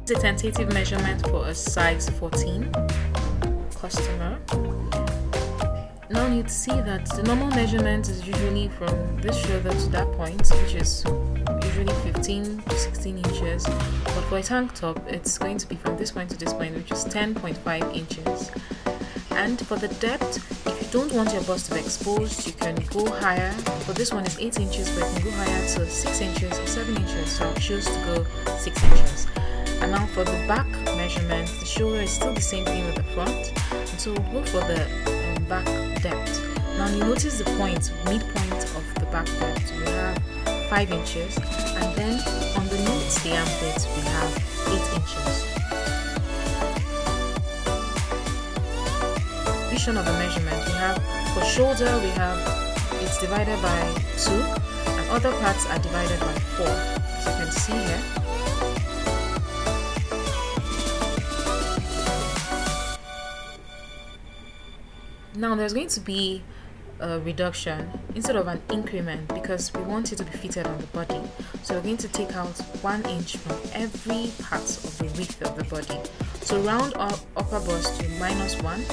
The tentative measurement for a size 14 customer. Now you see that the normal measurement is usually from this shoulder to that point, which is usually 15 to 16 inches. But for a tank top, it's going to be from this point to this point, which is 10.5 inches. And for the depth, if you don't want your bust to be exposed, you can go higher. For this one is 8 inches, but you can go higher to 6 inches or 7 inches. So I choose to go 6 inches. And now for the back measurement, the shoulder is still the same thing with the front. And so we'll go for the back depth. Now you notice the point, midpoint of the back depth, we have 5 inches. And then underneath the armpit, we have 8 inches. Division of the measurement, we have for shoulder, we have it's divided by 2, and other parts are divided by 4, as you can see here. Now there's going to be a reduction instead of an increment because we want it to be fitted on the body. So we're going to take out 1 inch from every part of the width of the body. So round upper bust we minus 1,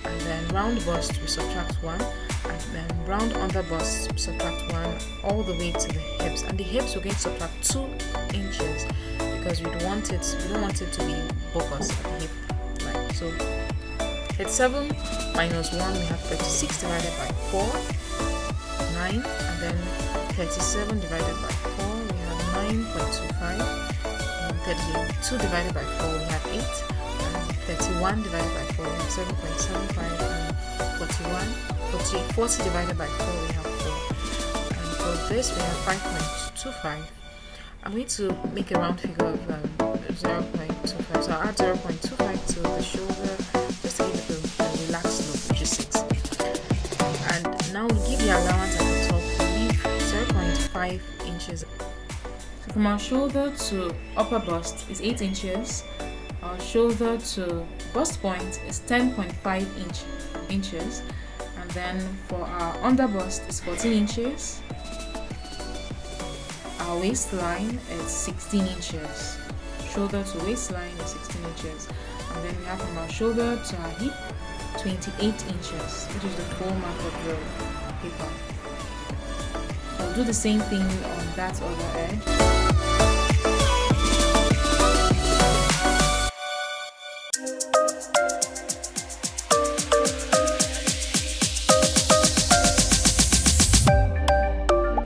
and then round bust we subtract 1, and then round under bust we subtract 1 all the way to the hips. And the hips we're going to subtract 2 inches because we don't want it to be bogus at the hip. Right. So it's 7 minus 1, we have 36 divided by 4, 9, and then 37 divided by 4, we have 9.25, and 32 divided by 4, we have 8, and 31 divided by 4, we have 7.75, and 40 divided by 4, we have 4, and for this we have 5.25. I'm going to make a round figure of 0.25, so I'll add 0.25 to the shoulder, just to give it a relaxed look, which is 6. And now we give the allowance at the top, we leave 0.5 inches. So from our shoulder to upper bust is 8 inches, our shoulder to bust point is 10.5 inches, and then for our under bust is 14 inches, our waistline is 16 inches, shoulder to waistline is 16 inches, and then we have from our shoulder to our hip 28 inches, which is the full mark of the paper. So I'll do the same thing on that other edge.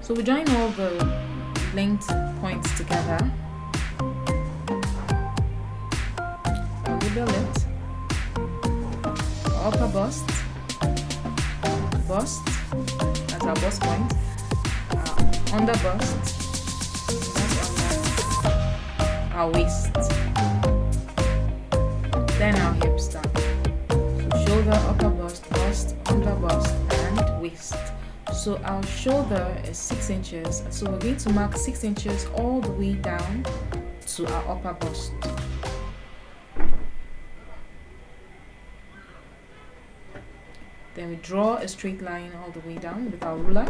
So we join all the length points together. I'll label it. Upper bust, that's our bust point. Under bust, that's our waist. Then our hips down. So shoulder, upper bust, under bust, and waist. So our shoulder is 6 inches, so we're going to mark 6 inches all the way down to our upper bust. Then we draw a straight line all the way down with our ruler.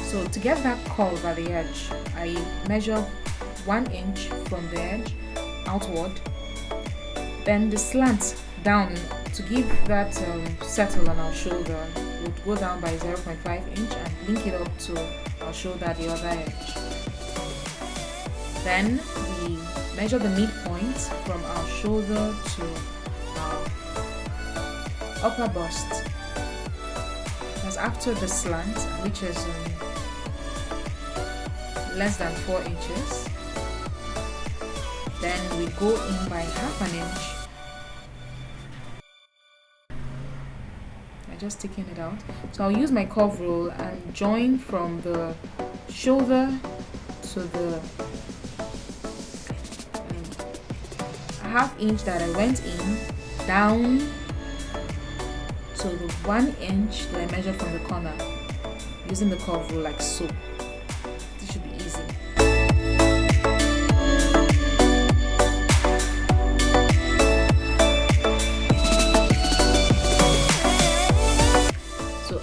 So to get that curve at the edge, I measure 1 inch from the edge outward. Then the slant down to give that settle on our shoulder would go down by 0.5 inch and link it up to our shoulder at the other edge. Then we measure the midpoint from our shoulder to our upper bust. Because after the slant, which is less than 4 inches, then we go in by half an inch. I'm just taking it out. So I'll use my curve rule and join from the shoulder to the half inch that I went in down to the 1 inch that I measured from the corner using the curve rule like so. This should be easy. So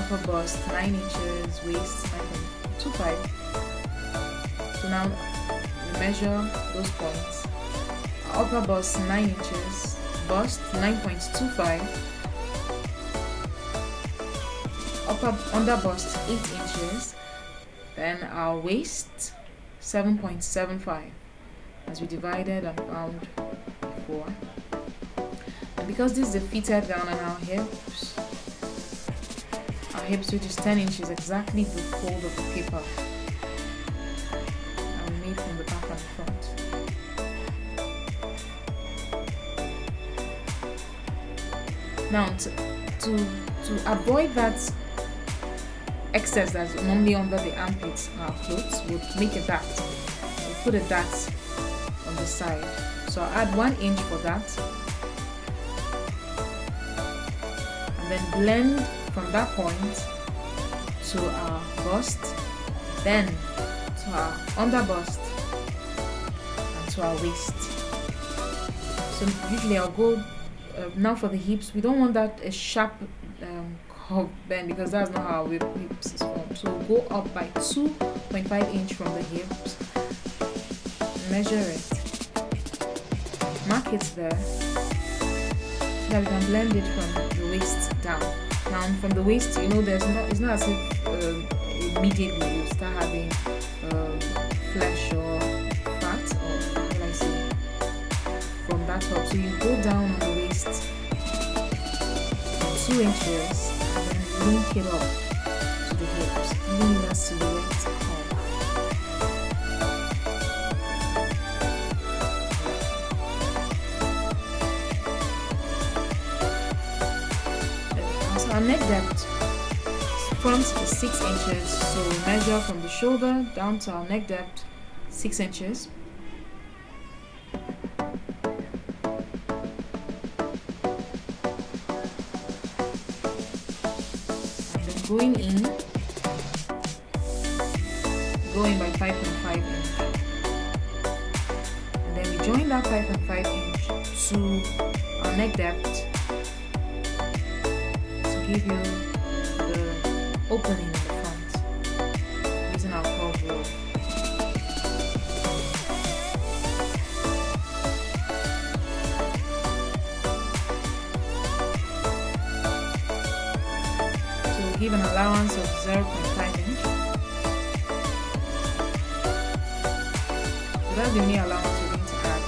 upper bust 9 inches, waist 9.25. So now we measure those points. Upper bust 9 inches, bust 9.25, under bust 8 inches, then our waist 7.75, as we divided and found before. And because this is a fitted gown, and our hips which is 10 inches, exactly the fold of the paper that we made from the back and the front. Now to avoid that excess that's normally under the armpits of our clothes, we'll make a dart. We'll put a dart on the side. So I'll add 1 inch for that, and then blend from that point to our bust, then to our under bust, and to our waist. So usually I'll go now for the hips. We don't want that a sharp curve bend, because that's not how our hips is formed. So we'll go up by 2.5 inch from the hips, measure it, mark it there, so that we can blend it from the waist down. Now from the waist, it's not as if immediately you start having flesh or fat, or how will I say, from that up. So you go down on the waist 2 inches, and then link it up to the hips, giving that silhouette curve. So our neck depth, front is 6 inches, so we measure from the shoulder down to our neck depth 6 inches. Going by 5.5 inch, and then we join that 5.5 inch to our neck depth to give you the opening in the front using our curve roll. Give an allowance of 0.5 inch. So that's the only allowance we're going to add,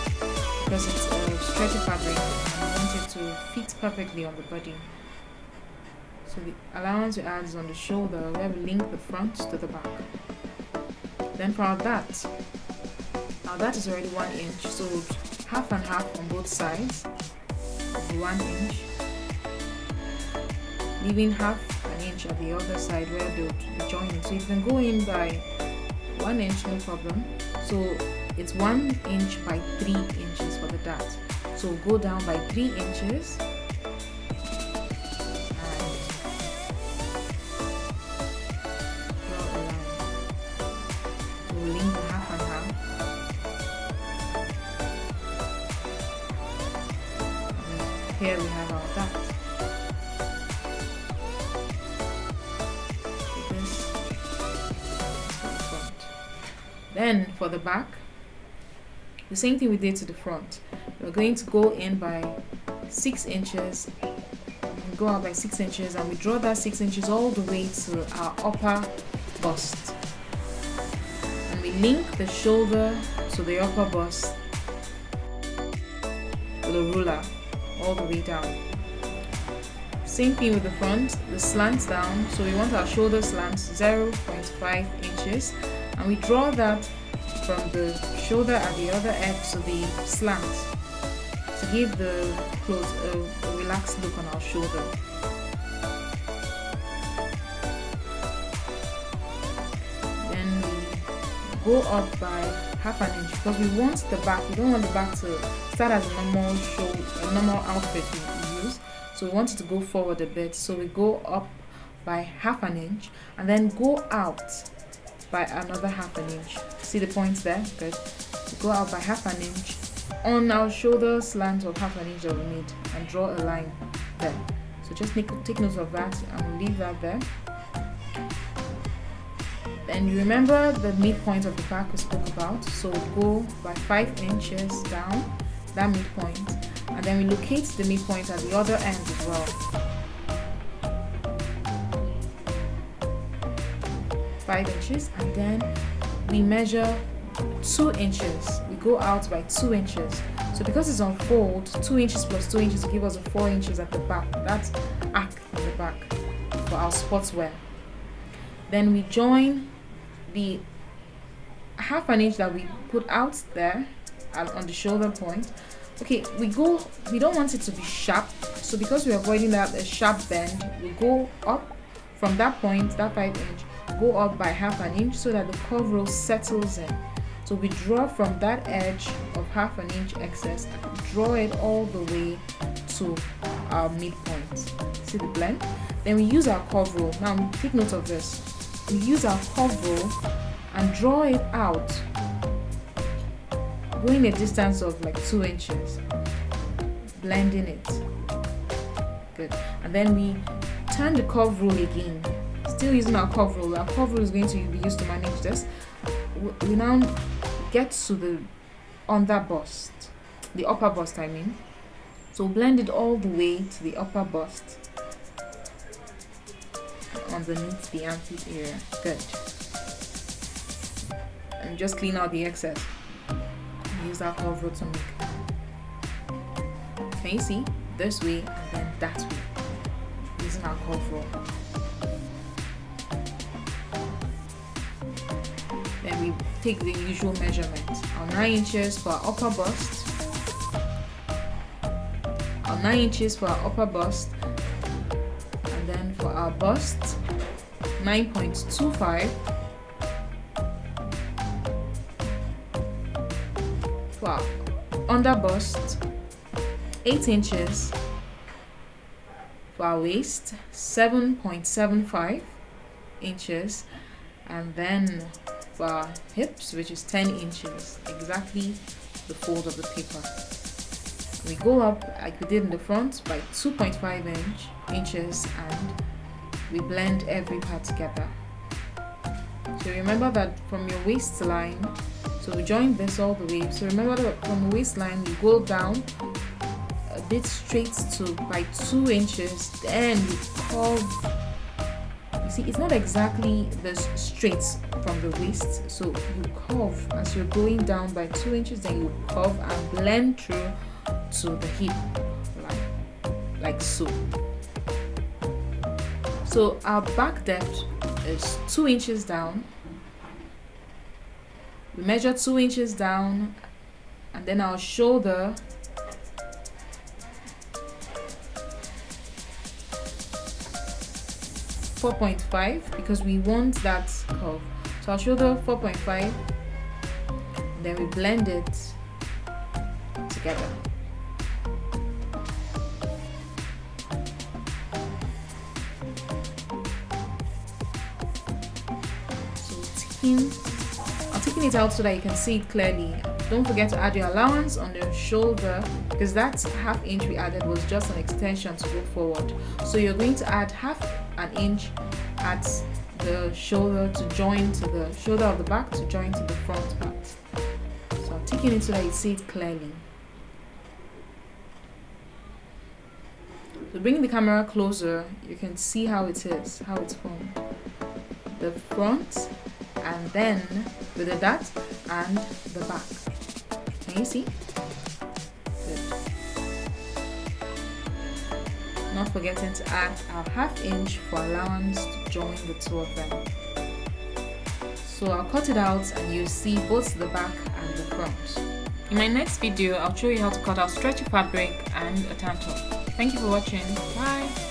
because it's a stretchy fabric and we want it to fit perfectly on the body. So the allowance we add is on the shoulder, where we link the front to the back. Then for our dart is already 1 inch, so half and half on both sides of the 1 inch, leaving half inch at the other side where they'll join. So you can go in by 1 inch, no problem. So it's 1 inch by 3 inches for the dart. So we'll go down by 3 inches and draw a line. So we'll link the half and half. And here we have our dart. Then for the back, the same thing we did to the front. We're going to go in by 6 inches, go out by 6 inches, and we draw that 6 inches all the way to our upper bust. And we link the shoulder to the upper bust with a ruler all the way down. Same thing with the front, the slant down. So we want our shoulder slant 0.5 inches. And we draw that from the shoulder at the other edge to the slant to give the clothes a relaxed look on our shoulder. Then we go up by half an inch, because we want the back. We don't want the back to start as a normal outfit we use. So we want it to go forward a bit. So we go up by half an inch and then go out by another half an inch. See the points there? Good. So go out by half an inch on our shoulder slant of half an inch that we made, and draw a line there. So just take note of that and leave that there. Then you remember the midpoint of the back we spoke about, so go by 5 inches down that midpoint, and then we locate the midpoint at the other end as well. 5 inches, and then we measure 2 inches. We go out by 2 inches. So because it's on fold, 2 inches plus 2 inches will give us a 4 inches at the back. That's arc in the back for our sportswear. Then we join the half an inch that we put out there on the shoulder point. Okay, we don't want it to be sharp, so because we're avoiding that a sharp bend, we go up from that point, that 5 inch, go up by half an inch so that the curve row settles in. So we draw from that edge of half an inch excess and draw it all the way to our midpoint. See the blend? Then we use our curve row. Now take note of this. We use our curve row and draw it out, going a distance of like 2 inches, blending it. Good. And then we turn the curve rule again, still using our curve rule. Our curve rule is going to be used to manage this. We now get to the under bust, the upper bust I mean. So blend it all the way to the upper bust, underneath the armpit area. Good. And just clean out the excess. Use that curve rule to make. Can you see? This way and then that way. Using our curve rule. Then we take the usual measurement. Our 9 inches for our upper bust. Our 9 inches for our upper bust. And then for our bust, 9.25. For our under bust, 8 inches. For our waist, 7.75 inches. And then for our hips, which is 10 inches, exactly the fold of the paper. We go up like we did in the front by 2.5 inches and we blend every part together. So remember that from your waistline, so we join this all the way. So remember that from the waistline, you go down a bit straight to by 2 inches, then you curve. You see, it's not exactly this straight from the waist, so you curve as you're going down by 2 inches, then you curve and blend through to the hip, like so. So our back depth is 2 inches down. We measure 2 inches down, and then our shoulder (4.5) because we want that curve. So our shoulder 4.5. Then we blend it together. I'm taking it out so that you can see it clearly. Don't forget to add your allowance on the shoulder, because that half inch we added was just an extension to go forward. So you're going to add half an inch at the shoulder to join to the shoulder of the back to join to the front part. So I'm taking it so that you see it clearly. So bringing the camera closer, you can see how it is, how it's formed. The front, and then with the dot and the back. Can you see? Good. Not forgetting to add our half inch for allowance to join the two of them. So I'll cut it out and you see both the back and the front. In my next video, I'll show you how to cut out stretchy fabric and a tank top. Thank you for watching. Bye!